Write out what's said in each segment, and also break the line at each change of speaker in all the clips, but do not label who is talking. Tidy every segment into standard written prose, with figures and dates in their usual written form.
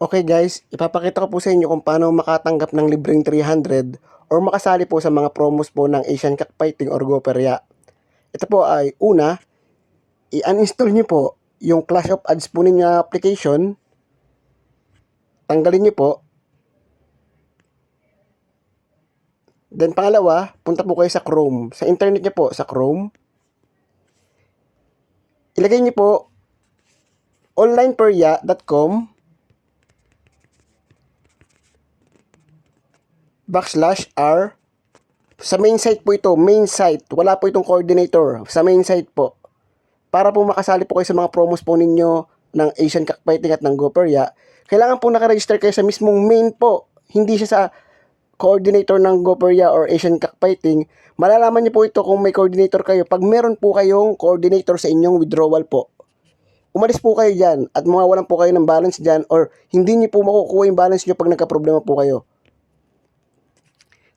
Okay guys, ipapakita ko po sa inyo kung paano makatanggap ng libreng 300 or makasali po sa mga promos po ng Asian Cockfighting or Goperya. Ito po ay una, i-uninstall nyo po yung Clash of Ads po ninyo application. Tanggalin nyo po. Then pangalawa, punta po kayo sa Chrome. Sa internet nyo po, sa Chrome. Ilagay nyo po onlineperya.com/r. Sa main site po ito, main site. Wala po itong coordinator. Sa main site po. Para po makasali po kayo sa mga promos po ninyo ng Asian Cockfighting at ng Goperya, kailangan po nakaregister kayo sa mismong main po. Hindi siya sa coordinator ng Goperya or Asian Cockfighting. Malalaman niyo po ito kung may coordinator kayo pag meron po kayong coordinator sa inyong withdrawal po. Umalis po kayo dyan at mawawalan po kayo ng balance dyan or hindi niyo po makukuha yung balance niyo pag nagka-problema po kayo.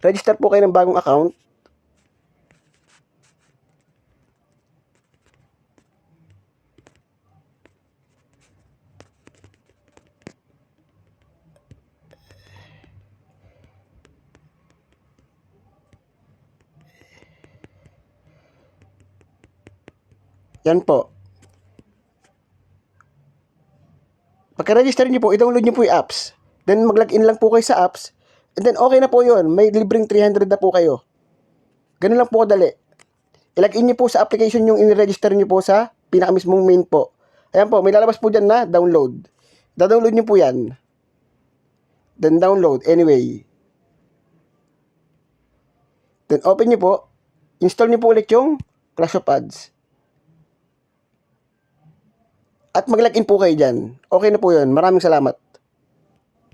Register po kayo ng bagong account. Yan po. Pagka-register niyo po, i-download niyo po yung apps. Then mag-login lang po kayo sa apps. And then okay na po yun. May libreng 300 na po kayo. Ganun lang po kadali. I-login niyo po sa application yung in-register niyo po sa pinakamismong main po. Ayan po, may lalabas po dyan na download. Da-download niyo po yan. Then download anyway. Then open niyo po. Install niyo po ulit yung Clash of Ads. At mag-login po kayo dyan. Okay na po yun. Maraming salamat.